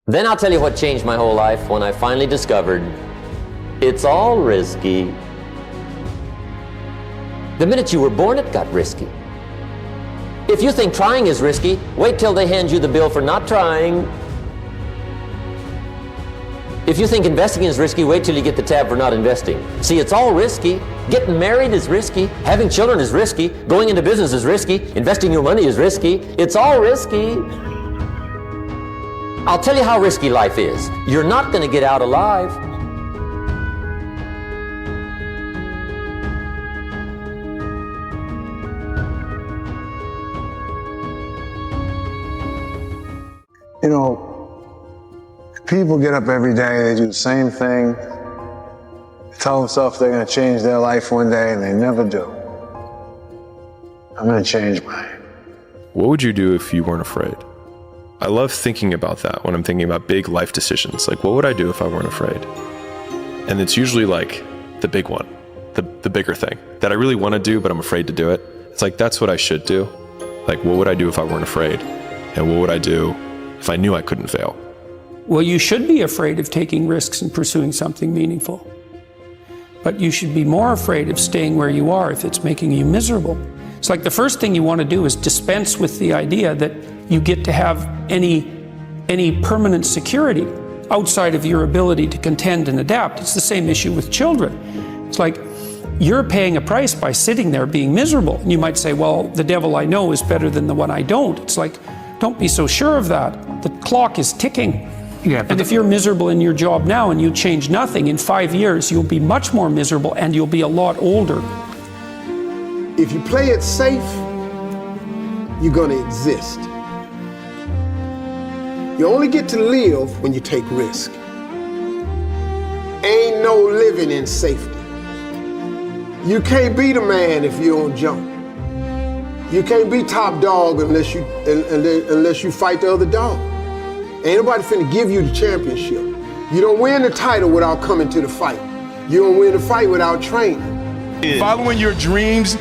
Then I'll tell you what changed my whole life when I finally discovered it's all risky. The minute you were born, it got risky. If you think trying is risky, wait till they hand you the bill for not trying. If you think investing is risky, wait till you get the tab for not investing. See, it's all risky. Getting married is risky. Having children is risky. Going into business is risky. Investing your money is risky. It's all risky. I'll tell you how risky life is. You're not going to get out alive. You know, people get up every day, they do the same thing, tell themselves they're going to change their life one day, and they never do. I'm going to change mine. What would you do if you weren't afraid? I love thinking about that when I'm thinking about big life decisions. Like, what would I do if I weren't afraid? And it's usually like the big one, the bigger thing that I really want to do, but I'm afraid to do it. It's like, that's what I should do. Like, what would I do if I weren't afraid? And what would I do if I knew I couldn't fail? Well, you should be afraid of taking risks and pursuing something meaningful. But you should be more afraid of staying where you are if it's making you miserable. It's like the first thing you want to do is dispense with the idea that you get to have any permanent security outside of your ability to contend and adapt. It's the same issue with children. It's like you're paying a price by sitting there being miserable. And you might say, well, the devil I know is better than the one I don't. It's like, don't be so sure of that. The clock is ticking. Yeah, and if you're miserable in your job now and you change nothing, in 5 years, you'll be much more miserable and you'll be a lot older. If you play it safe, you're gonna exist. You only get to live when you take risk. Ain't no living in safety. You can't be the man if you don't jump. You can't be top dog unless you fight the other dog. Ain't nobody finna give you the championship. You don't win the title without coming to the fight. You don't win the fight without training. Following your dreams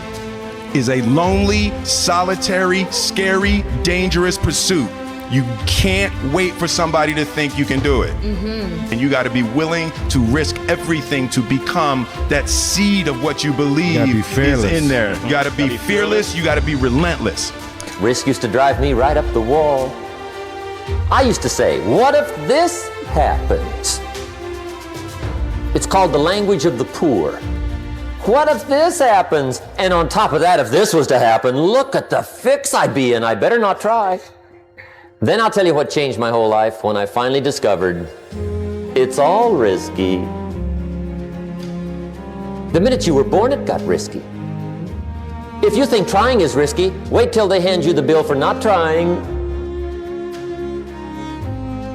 is a lonely, solitary, scary, dangerous pursuit. You can't wait for somebody to think you can do it. And you gotta be willing to risk everything to become that seed of what you believe is in there. You gotta be fearless, you gotta be relentless. Risk used to drive me right up the wall. I used to say, what if this happens? It's called the language of the poor. What if this happens? And on top of that, if this was to happen, look at the fix I'd be in. I better not try. Then I'll tell you what changed my whole life when I finally discovered it's all risky. The minute you were born, it got risky. If you think trying is risky, wait till they hand you the bill for not trying.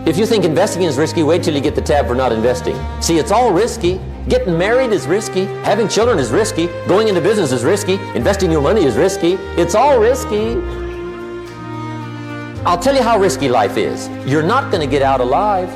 If you think investing is risky, wait till you get the tab for not investing. See, it's all risky. Getting married is risky. Having children is risky. Going into business is risky. Investing your money is risky. It's all risky. I'll tell you how risky life is. You're not going to get out alive.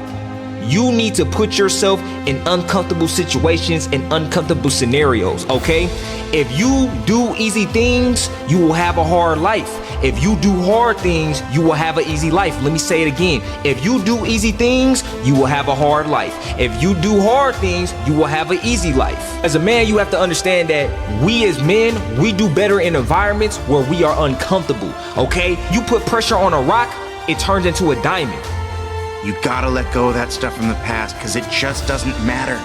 You need to put yourself in uncomfortable situations and uncomfortable scenarios, okay? If you do easy things, you will have a hard life. If you do hard things, you will have an easy life. Let me say it again. If you do easy things, you will have a hard life. If you do hard things, you will have an easy life. As a man, you have to understand that we as men, we do better in environments where we are uncomfortable, okay? You put pressure on a rock, it turns into a diamond. You gotta let go of that stuff from the past because it just doesn't matter.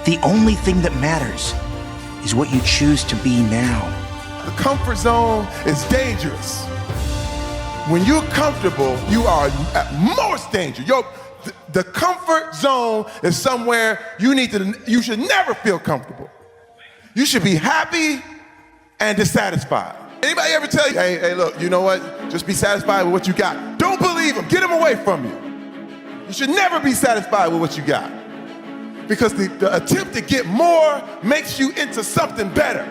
The only thing that matters is what you choose to be now. The comfort zone is dangerous. When you're comfortable, you are at most danger. The comfort zone is somewhere you should never feel comfortable. You should be happy and dissatisfied. Anybody ever tell you, hey, look, you know what? Just be satisfied with what you got. Don't believe them. Get them away from you. You should never be satisfied with what you got. Because the attempt to get more makes you into something better.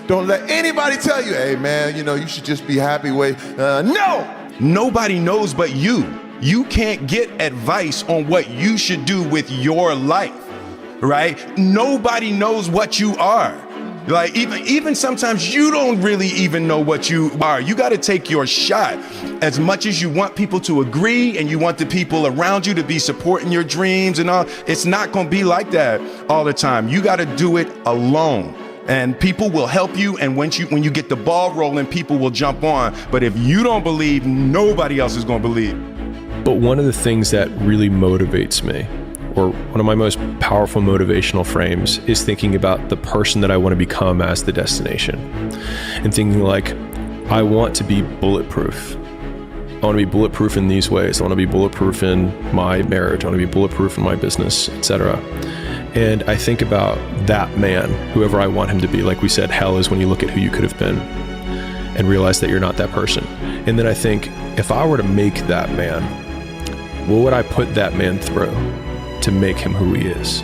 Don't let anybody tell you, hey man, you should just be happy with, no! Nobody knows but you. You can't get advice on what you should do with your life, right? Nobody knows what you are. Like even sometimes you don't really even know what you are. You got to take your shot. As much as you want people to agree and you want the people around you to be supporting your dreams and all, it's not going to be like that all the time. You got to do it alone. And people will help you, and when you get the ball rolling, people will jump on. But if you don't believe, nobody else is going to believe. But one of the things that really motivates me, or one of my most powerful motivational frames, is thinking about the person that I want to become as the destination. And thinking like, I want to be bulletproof. I want to be bulletproof in these ways. I want to be bulletproof in my marriage. I want to be bulletproof in my business, etc. And I think about that man, whoever I want him to be. Like we said, hell is when you look at who you could have been and realize that you're not that person. And then I think, if I were to make that man, what would I put that man through to make him who he is?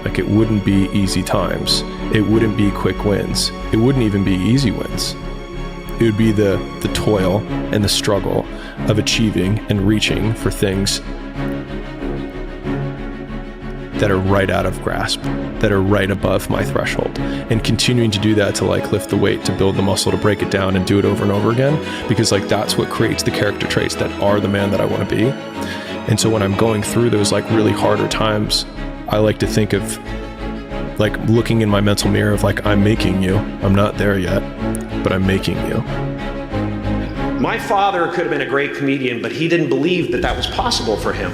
Like, it wouldn't be easy times. It wouldn't be quick wins. It wouldn't even be easy wins. It would be the toil and the struggle of achieving and reaching for things that are right out of grasp, that are right above my threshold, and continuing to do that to like lift the weight, to build the muscle, to break it down and do it over and over again, because like that's what creates the character traits that are the man that I want to be. And so when I'm going through those like really harder times, I like to think of like looking in my mental mirror of like, I'm making you. I'm not there yet, but I'm making you. My father could have been a great comedian, but he didn't believe that that was possible for him.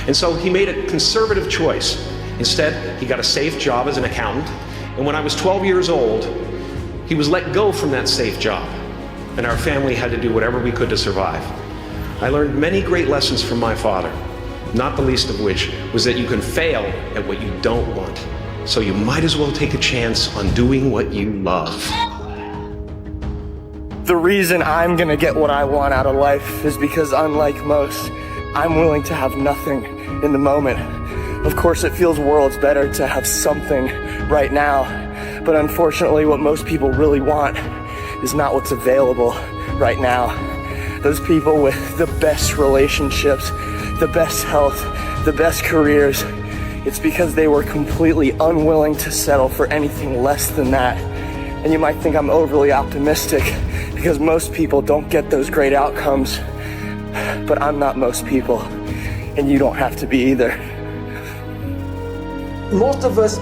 And so he made a conservative choice. Instead, he got a safe job as an accountant. And when I was 12 years old, he was let go from that safe job. And our family had to do whatever we could to survive. I learned many great lessons from my father, not the least of which was that you can fail at what you don't want. So you might as well take a chance on doing what you love. The reason I'm gonna get what I want out of life is because, unlike most, I'm willing to have nothing in the moment. Of course, it feels worlds better to have something right now, but unfortunately, what most people really want is not what's available right now. Those people with the best relationships, the best health, the best careers, it's because they were completely unwilling to settle for anything less than that. And you might think I'm overly optimistic because most people don't get those great outcomes, but I'm not most people, and you don't have to be either. Most of us,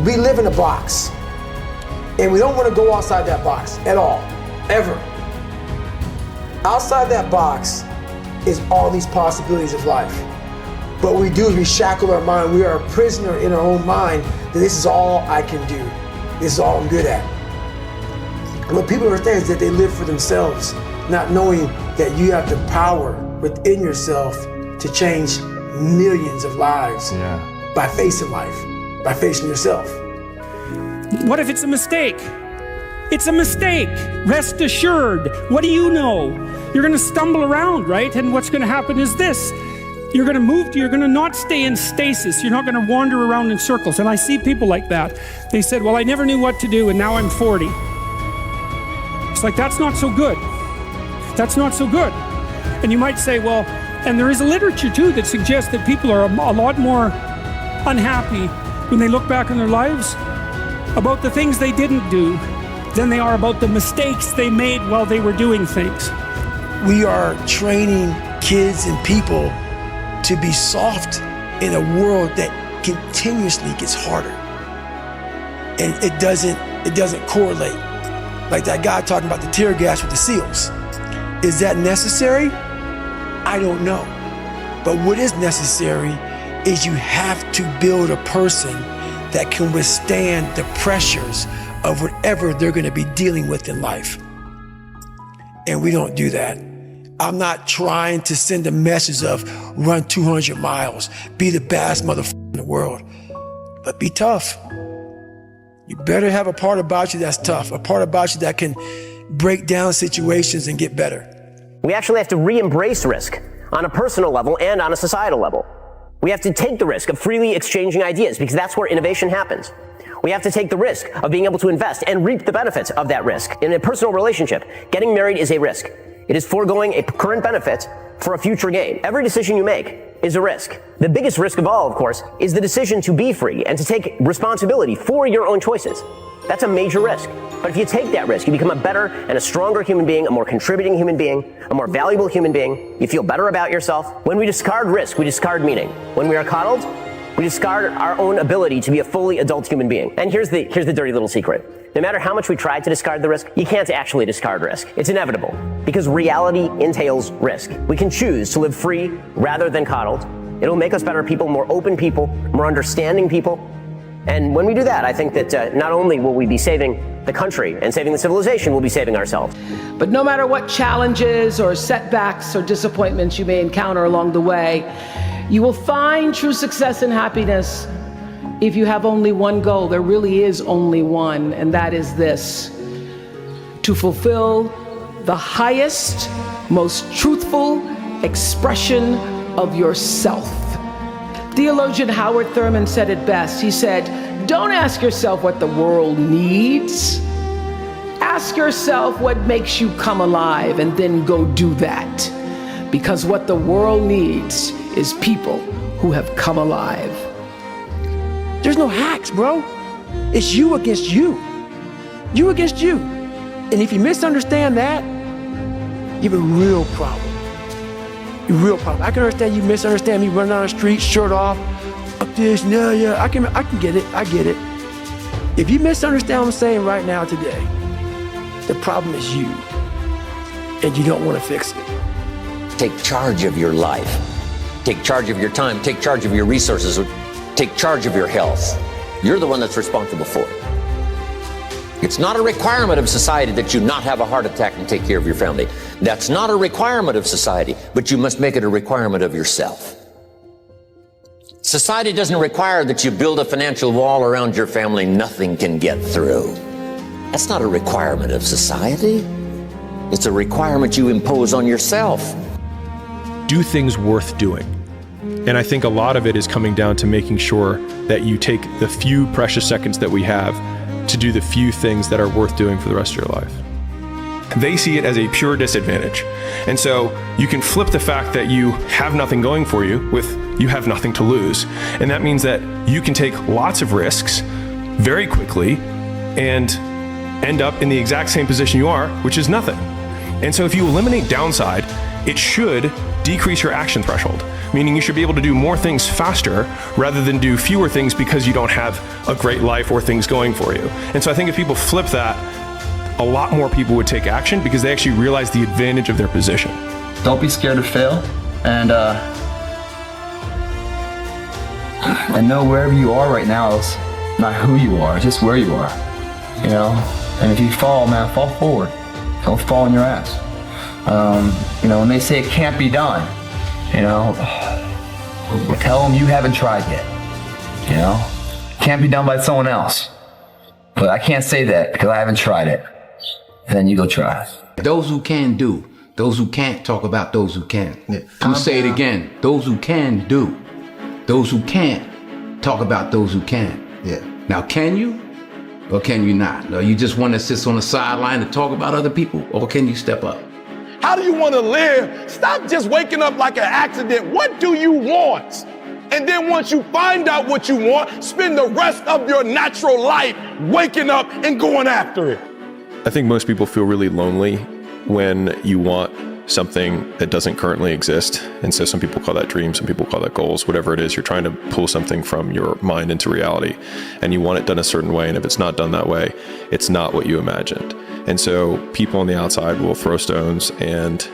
we live in a box, and we don't want to go outside that box at all, ever. Outside that box is all these possibilities of life. But what we do is we shackle our mind. We are a prisoner in our own mind that this is all I can do. This is all I'm good at. And what people understand is that they live for themselves, not knowing that you have the power within yourself to change millions of lives by facing life, by facing yourself. What if it's a mistake? It's a mistake. Rest assured. What do you know? You're going to stumble around, right? And what's going to happen is this. You're going to move, you're going to not stay in stasis. You're not going to wander around in circles. And I see people like that. They said, well, I never knew what to do, and now I'm 40. It's like, that's not so good. That's not so good. And you might say, well, and there is a literature too that suggests that people are a lot more unhappy when they look back on their lives about the things they didn't do than they are about the mistakes they made while they were doing things. We are training kids and people to be soft in a world that continuously gets harder. And it doesn't correlate. Like that guy talking about the tear gas with the SEALs. Is that necessary? I don't know. But what is necessary is you have to build a person that can withstand the pressures of whatever they're going to be dealing with in life. And we don't do that. I'm not trying to send a message of run 200 miles, be the baddest motherfucker in the world, but be tough. You better have a part about you that's tough, a part about you that can break down situations and get better. We actually have to re-embrace risk on a personal level and on a societal level. We have to take the risk of freely exchanging ideas because that's where innovation happens. We have to take the risk of being able to invest and reap the benefits of that risk. In a personal relationship, getting married is a risk. It is foregoing a current benefit for a future gain. Every decision you make is a risk. The biggest risk of all, of course, is the decision to be free and to take responsibility for your own choices. That's a major risk. But if you take that risk, you become a better and a stronger human being, a more contributing human being, a more valuable human being. You feel better about yourself. When we discard risk, we discard meaning. When we are coddled, we discard our own ability to be a fully adult human being. And here's the dirty little secret. No matter how much we try to discard the risk, you can't actually discard risk. It's inevitable, because reality entails risk. We can choose to live free rather than coddled. It'll make us better people, more open people, more understanding people. And when we do that, I think that not only will we be saving the country and saving the civilization, we'll be saving ourselves. But no matter what challenges or setbacks or disappointments you may encounter along the way, you will find true success and happiness if you have only one goal. There really is only one, and that is this: to fulfill the highest, most truthful expression of yourself. Theologian Howard Thurman said it best. He said, "Don't ask yourself what the world needs. Ask yourself what makes you come alive, and then go do that. Because what the world needs is people who have come alive." There's no hacks, bro. It's you against you. You against you. And if you misunderstand that, you have a real problem. A real problem. I can understand you misunderstand me running down the street, shirt off, up this, yeah, I can get it, I get it. If you misunderstand what I'm saying right now today, the problem is you, and you don't want to fix it. Take charge of your life. Take charge of your time. Take charge of your resources. Take charge of your health. You're the one that's responsible for it. It's not a requirement of society that you not have a heart attack and take care of your family. That's not a requirement of society, but you must make it a requirement of yourself. Society doesn't require that you build a financial wall around your family nothing can get through. That's not a requirement of society. It's a requirement you impose on yourself. Do things worth doing. And I think a lot of it is coming down to making sure that you take the few precious seconds that we have to do the few things that are worth doing for the rest of your life. They see it as a pure disadvantage. And so you can flip the fact that you have nothing going for you with you have nothing to lose. And that means that you can take lots of risks very quickly and end up in the exact same position you are, which is nothing. And so if you eliminate downside, it should decrease your action threshold, meaning you should be able to do more things faster rather than do fewer things because you don't have a great life or things going for you. And so I think if people flip that, a lot more people would take action because they actually realize the advantage of their position. Don't be scared to fail, and know wherever you are right now is not who you are, it's just where you are, you know? And if you fall, man, fall forward. Don't fall on your ass. You know, when they say it can't be done, you know, tell them you haven't tried yet. You know, can't be done by someone else. But I can't say that because I haven't tried it. Then you go try. Those who can do, those who can't talk about those who can. Yeah. I'm gonna say it again. Those who can do, those who can't talk about those who can. Yeah. Now, can you or can you not? Or you just want to sit on the sideline and talk about other people, or can you step up? How do you want to live? Stop just waking up like an accident. What do you want? And then once you find out what you want, spend the rest of your natural life waking up and going after it. I think most people feel really lonely when you want something that doesn't currently exist. And so some people call that dreams, some people call that goals, whatever it is, you're trying to pull something from your mind into reality and you want it done a certain way. And if it's not done that way, it's not what you imagined. And so people on the outside will throw stones and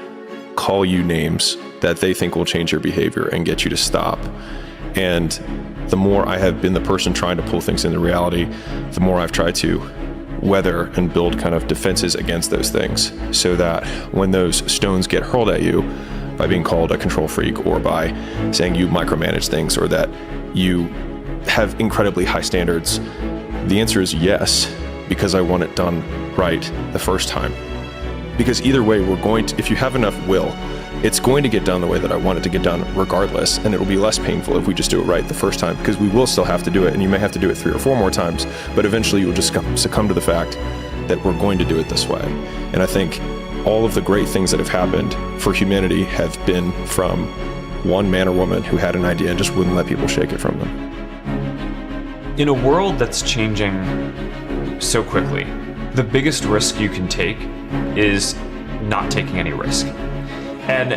call you names that they think will change your behavior and get you to stop. And the more I have been the person trying to pull things into reality, the more I've tried to weather and build kind of defenses against those things so that when those stones get hurled at you by being called a control freak or by saying you micromanage things or that you have incredibly high standards, the answer is yes, because I want it done right the first time. Because either way, we're going to, if you have enough will, it's going to get done the way that I want it to get done regardless, and it'll be less painful if we just do it right the first time, because we will still have to do it, and you may have to do it 3 or 4 more times, but eventually you'll just succumb to the fact that we're going to do it this way. And I think all of the great things that have happened for humanity have been from one man or woman who had an idea and just wouldn't let people shake it from them. In a world that's changing so quickly. The biggest risk you can take is not taking any risk. And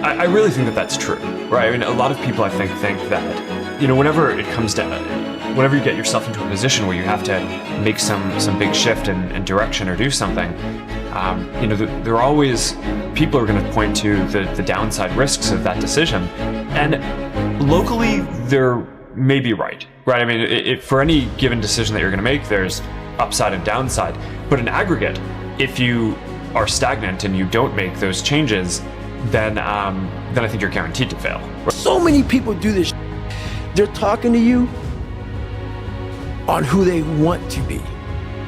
I really think that that's true, right? I mean, a lot of people, I think that, you know, whenever it comes to, whenever you get yourself into a position where you have to make some big shift in direction or do something, you know, there are always people are going to point to the downside risks of that decision. And locally, they're maybe right? I mean, if for any given decision that you're going to make, there's upside and downside. But in aggregate, if you are stagnant and you don't make those changes, then I think you're guaranteed to fail. So many people do this. They're talking to you on who they want to be.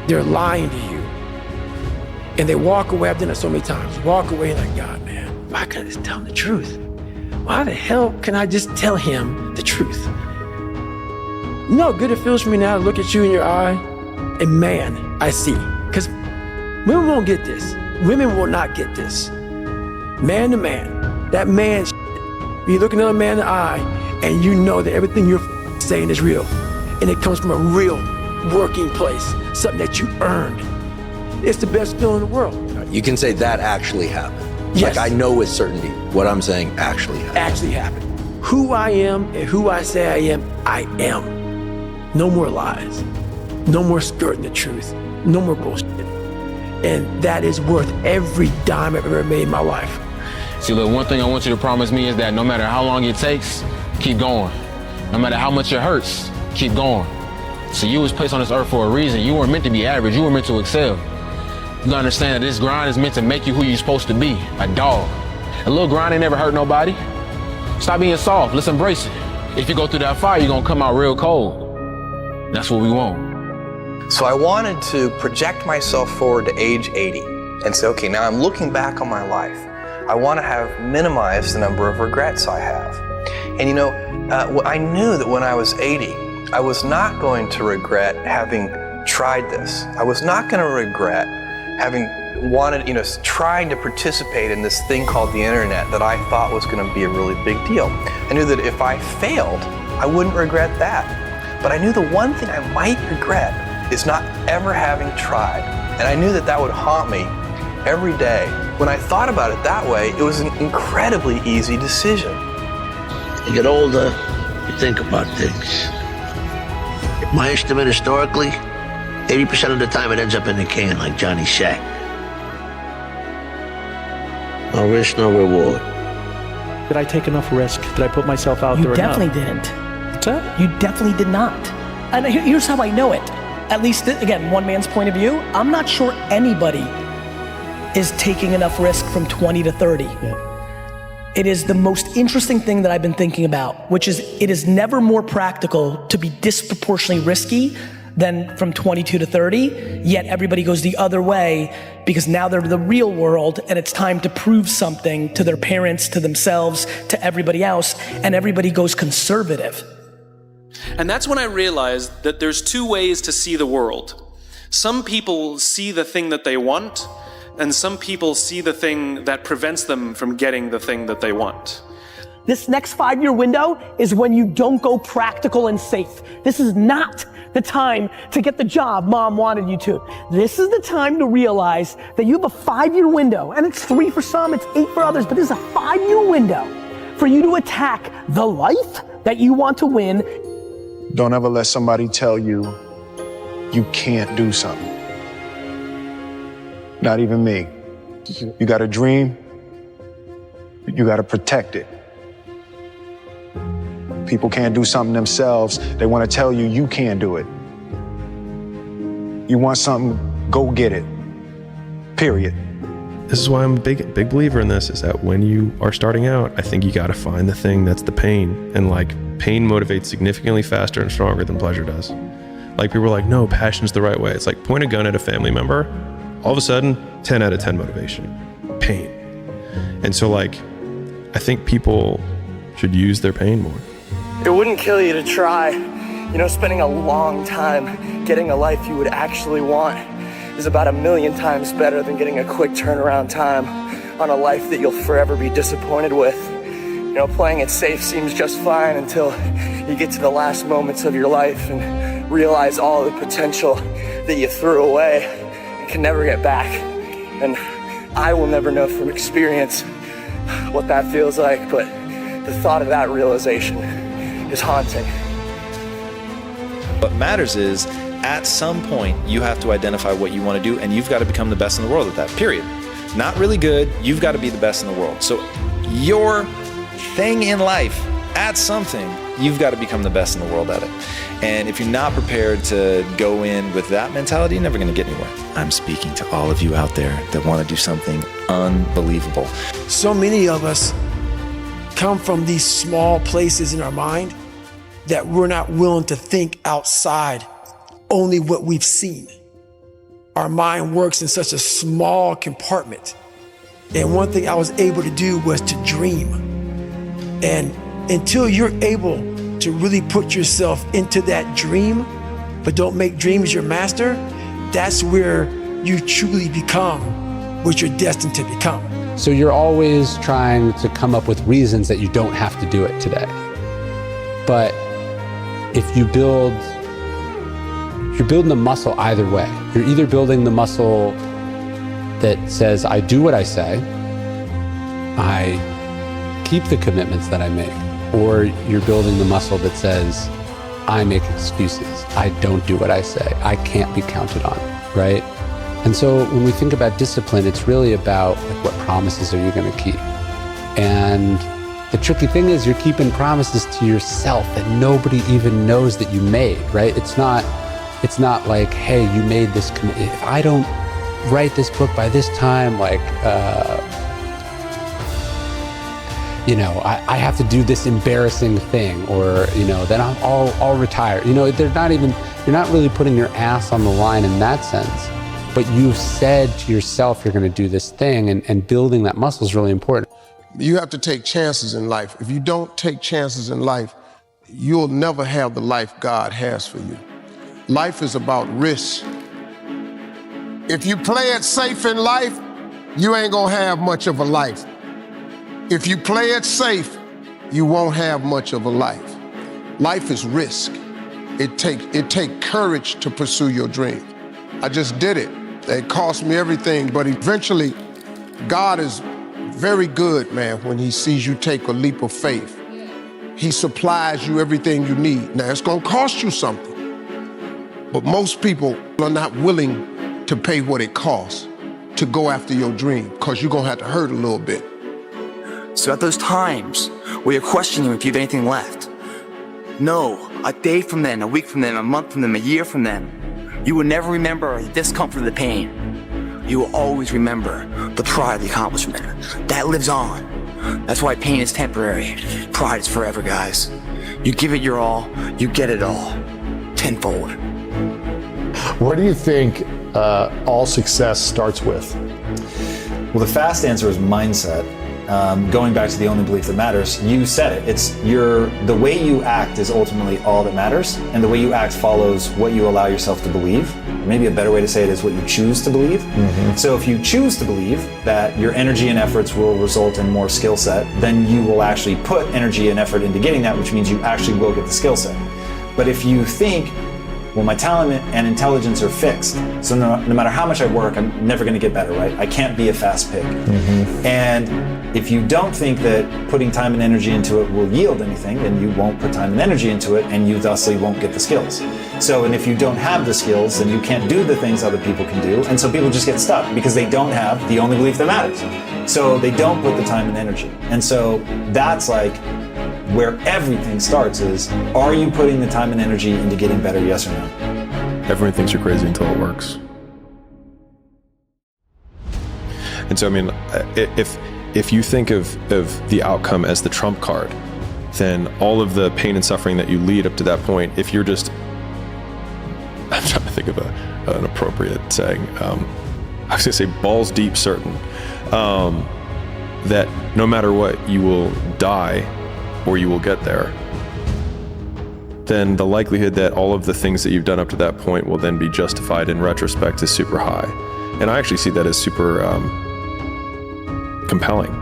They're lying to you. And they walk away. I've done it so many times. Walk away like, God, man, why can't I just tell him the truth? Why the hell can I just tell him the truth? You know how good it feels for me now to look at you in your eye? And man, I see. Because women won't get this. Women will not get this. Man to man, that man, you look another man in the eye and you know that everything you're saying is real. And it comes from a real working place, something that you earned. It's the best feeling in the world. You can say that actually happened. Yes. Like I know with certainty what I'm saying actually happened. Actually happened. Who I am and who I say I am, I am. No more lies. No more skirting the truth. No more bullshit. And that is worth every dime I've ever made in my life. See, look, one thing I want you to promise me is that no matter how long it takes, keep going. No matter how much it hurts, keep going. So you was placed on this earth for a reason. You weren't meant to be average. You were meant to excel. You gotta understand that this grind is meant to make you who you're supposed to be, a dog. A little grind ain't never hurt nobody. Stop being soft. Let's embrace it. If you go through that fire, you're gonna come out real cold. That's what we want. So I wanted to project myself forward to age 80 and say, okay, now I'm looking back on my life. I want to have minimized the number of regrets I have. And you know, I knew that when I was 80, I was not going to regret having tried this. I was not going to regret having wanted, trying to participate in this thing called the internet that I thought was going to be a really big deal. I knew that if I failed, I wouldn't regret that. But I knew the one thing I might regret is not ever having tried. And I knew that that would haunt me every day. When I thought about it that way, it was an incredibly easy decision. You get older, you think about things. My estimate historically, 80% of the time it ends up in the can like Johnny Sack. No risk, no reward. Did I take enough risk? Did I put myself out there enough? You definitely didn't. What's that? You definitely did not. And here's how I know it. At least, again, one man's point of view. I'm not sure anybody is taking enough risk from 20 to 30. Yeah. It is the most interesting thing that I've been thinking about, which is it is never more practical to be disproportionately risky than from 22 to 30, yet everybody goes the other way because now they're the real world and it's time to prove something to their parents, to themselves, to everybody else, and everybody goes conservative. And that's when I realized that there's two ways to see the world. Some people see the thing that they want, and some people see the thing that prevents them from getting the thing that they want. This next 5-year window is when you don't go practical and safe. This is not the time to get the job mom wanted you to. This is the time to realize that you have a 5-year window, and it's 3 for some, it's 8 for others, but this is a 5-year window for you to attack the life that you want to win. Don't ever let somebody tell you you can't do something. Not even me. You got a dream, you got to protect it. People can't do something themselves. They want to tell you you can't do it. You want something, go get it. Period. This is why I'm a big believer in this, is that when you are starting out, I think you got to find the thing that's the pain. And like, pain motivates significantly faster and stronger than pleasure does. Like, people are like, no, passion's the right way. It's like, point a gun at a family member, all of a sudden, 10 out of 10 motivation, pain. And so like, I think people should use their pain more. It wouldn't kill you to try. Spending a long time getting a life you would actually want is about 1,000,000 times better than getting a quick turnaround time on a life that you'll forever be disappointed with. Playing it safe seems just fine until you get to the last moments of your life and realize all the potential that you threw away and can never get back. And I will never know from experience what that feels like, but the thought of that realization is haunting. What matters is, at some point, you have to identify what you want to do, and you've got to become the best in the world at that, period. Not really good, you've got to be the best in the world. So your thing in life, at something, you've got to become the best in the world at it. And if you're not prepared to go in with that mentality, you're never going to get anywhere. I'm speaking to all of you out there that want to do something unbelievable. So many of us come from these small places in our mind that we're not willing to think outside only what we've seen. Our mind works in such a small compartment. And one thing I was able to do was to dream. And until you're able to really put yourself into that dream, but don't make dreams your master, that's where you truly become what you're destined to become. So you're always trying to come up with reasons that you don't have to do it today. But if you're building a muscle either way. You're either building the muscle that says, I do what I say, I keep the commitments that I make, or you're building the muscle that says, I make excuses, I don't do what I say, I can't be counted on, right? And so when we think about discipline, it's really about like, what promises are you going to keep? And the tricky thing is you're keeping promises to yourself that nobody even knows that you made, right? It's not like, hey, you made this commitment. If I don't write this book by this time, like, I have to do this embarrassing thing, or, then I'll retire. You're not really putting your ass on the line in that sense, but you've said to yourself you're going to do this thing, and building that muscle is really important. You have to take chances in life. If you don't take chances in life, you'll never have the life God has for you. Life is about risk. If you play it safe in life, you ain't gonna have much of a life. If you play it safe, you won't have much of a life. Life is risk. It take courage to pursue your dream. I just did it. It cost me everything, but eventually, God is very good, man, when he sees you take a leap of faith. He supplies you everything you need. Now, it's gonna cost you something, but most people are not willing to pay what it costs to go after your dream, because you're gonna have to hurt a little bit. So at those times where you're questioning if you have anything left, know a day from then, a week from then, a month from then, a year from then, you will never remember the discomfort of the pain. You will always remember the pride of the accomplishment. That lives on. That's why pain is temporary. Pride is forever, guys. You give it your all, you get it all. Tenfold. What do you think all success starts with? Well, the fast answer is mindset. Going back to the only belief that matters, you said it. It's the way you act is ultimately all that matters, and the way you act follows what you allow yourself to believe. Maybe a better way to say it is what you choose to believe. Mm-hmm. So if you choose to believe that your energy and efforts will result in more skill set, then you will actually put energy and effort into getting that, which means you actually will get the skill set. But if you think, well, my talent and intelligence are fixed, so no matter how much I work, I'm never going to get better, right? I can't be a fast pig. Mm-hmm. And if you don't think that putting time and energy into it will yield anything, then you won't put time and energy into it, and you thusly won't get the skills. So, and if you don't have the skills, then you can't do the things other people can do, and so people just get stuck because they don't have the only belief that matters. So they don't put the time and energy. And so that's like where everything starts is, are you putting the time and energy into getting better, yes or no? Everyone thinks you're crazy until it works. And so, I mean, if you think of the outcome as the trump card, then all of the pain and suffering that you lead up to that point, if you're just, I'm trying to think of an appropriate saying, I was gonna say balls deep certain, that no matter what, you will die or you will get there, then the likelihood that all of the things that you've done up to that point will then be justified in retrospect is super high. And I actually see that as super compelling,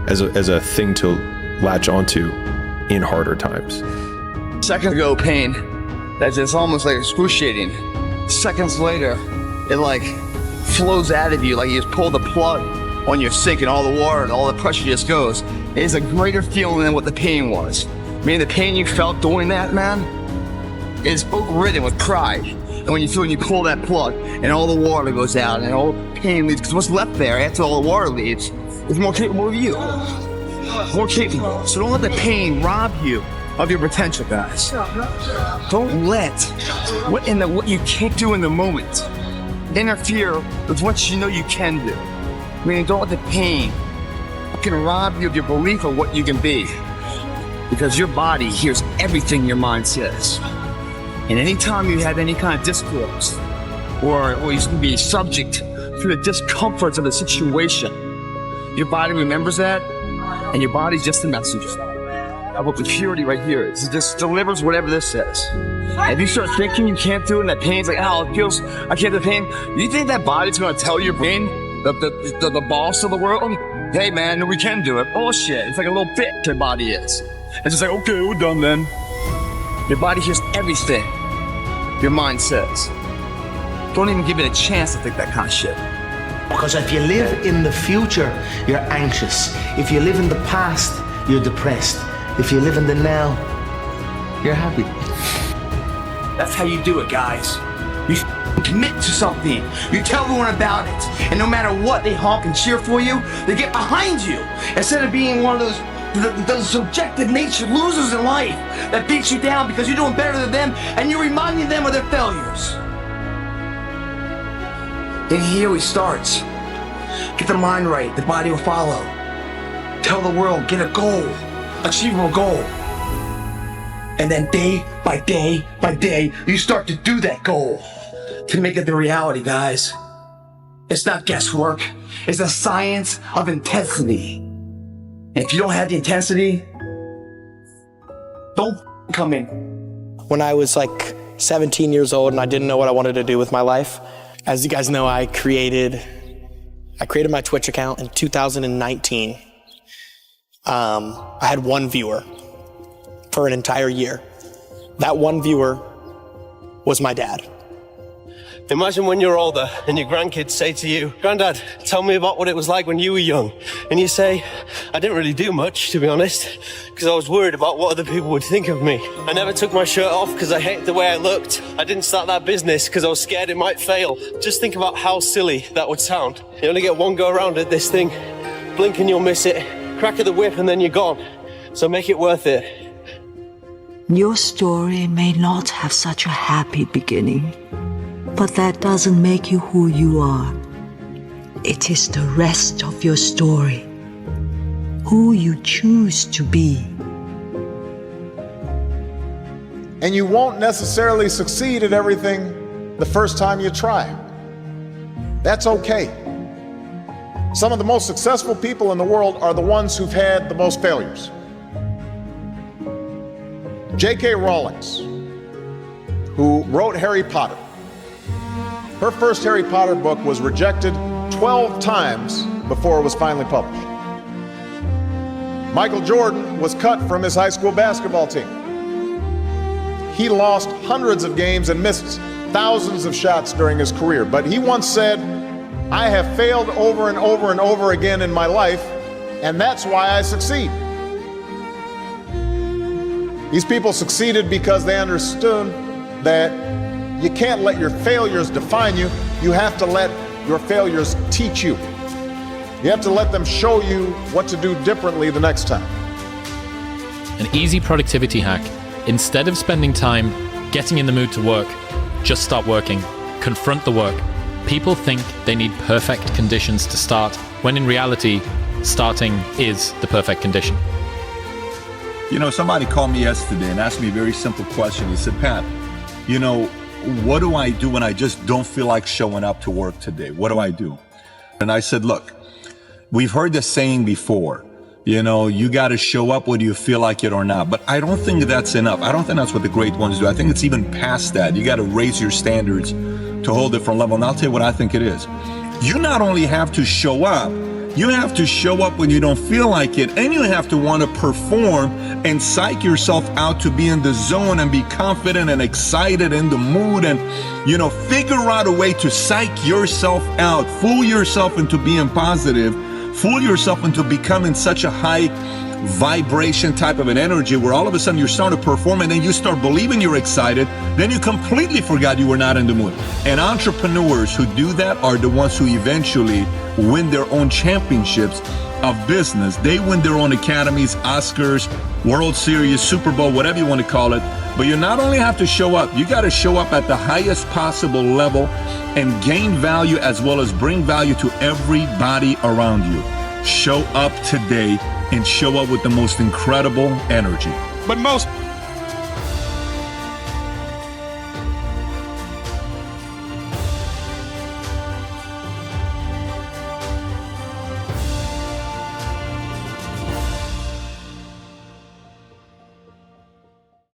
as a thing to latch onto in harder times. A second ago, pain that's just almost like excruciating. Seconds later, it like flows out of you like you just pull the plug on your sink and all the water and all the pressure just goes. It is a greater feeling than what the pain was. I mean, the pain you felt doing that, man, is overridden with pride. And when you pull that plug and all the water goes out and all the pain leaves, because what's left there after all the water leaves is more capable of you. More capable. So don't let the pain rob you of your potential, guys. Don't let what you can't do in the moment interfere with what you know you can do. Meaning, don't let the pain fucking rob you of your belief of what you can be. Because your body hears everything your mind says. And anytime you have any kind of discourse, or you can be subject to the discomforts of the situation, your body remembers that, and your body's just a messenger of what the purity right here is. It just delivers whatever this says. And if you start thinking you can't do it, and that pain's like, oh, it feels, I can't do the pain, you think that body's gonna tell your brain, the boss of the world, hey man, we can do it? Bullshit. It's like a little bitch your body is. It's just like, okay, we're done then. Your body hears everything your mind says. Don't even give it a chance to think that kind of shit. Because if you live in the future, you're anxious. If you live in the past, you're depressed. If you live in the now, you're happy. That's how you do it, guys. You commit to something. You tell everyone about it. And no matter what, they honk and cheer for you. They get behind you. Instead of being one of those subjective nature losers in life that beats you down because you're doing better than them and you're reminding them of their failures. And here we start. Get the mind right, the body will follow. Tell the world, get a goal, achievable goal. And then day by day by day, you start to do that goal to make it the reality, guys. It's not guesswork. It's a science of intensity. And if you don't have the intensity, don't come in. When I was like 17 years old and I didn't know what I wanted to do with my life, as you guys know, I created my Twitch account in 2019. I had one viewer for an entire year. That one viewer was my dad. Imagine when you're older and your grandkids say to you, "Granddad, tell me about what it was like when you were young." And you say, "I didn't really do much, to be honest, because I was worried about what other people would think of me. I never took my shirt off because I hated the way I looked. I didn't start that business because I was scared it might fail." Just think about how silly that would sound. You only get one go around at this thing, blink and you'll miss it, crack of the whip and then you're gone. So make it worth it. Your story may not have such a happy beginning, but that doesn't make you who you are. It is the rest of your story, who you choose to be. And you won't necessarily succeed at everything the first time you try. That's okay. Some of the most successful people in the world are the ones who've had the most failures. J.K. Rowling, who wrote Harry Potter, her first Harry Potter book was rejected 12 times before it was finally published. Michael Jordan was cut from his high school basketball team. He lost hundreds of games and missed thousands of shots during his career, but he once said, "I have failed over and over and over again in my life, and that's why I succeed." These people succeeded because they understood that you can't let your failures define you. You have to let your failures teach you. You have to let them show you what to do differently the next time. An easy productivity hack. Instead of spending time getting in the mood to work, just start working. Confront the work. People think they need perfect conditions to start, when in reality, starting is the perfect condition. You know, somebody called me yesterday and asked me a very simple question. He said, "Pat, you know, what do I do when I just don't feel like showing up to work today? What do I do?" And I said, "Look, we've heard the saying before, you know, you got to show up whether you feel like it or not. But I don't think that's enough. I don't think that's what the great ones do. I think it's even past that. You got to raise your standards to a whole different level. And I'll tell you what I think it is. You not only have to show up, You have to show up when you don't feel like it, and you have to want to perform and psych yourself out to be in the zone and be confident and excited in the mood, and figure out a way to psych yourself out, fool yourself into being positive, fool yourself into becoming such a high vibration type of an energy where all of a sudden you're starting to perform, and then you start believing you're excited, then you completely forgot you were not in the mood. And entrepreneurs who do that are the ones who eventually win their own championships of business. They win their own academies, Oscars, World Series, Super Bowl, whatever you want to call it. But you not only have to show up, you got to show up at the highest possible level and gain value as well as bring value to everybody around you. Show up today and show up with the most incredible energy. But most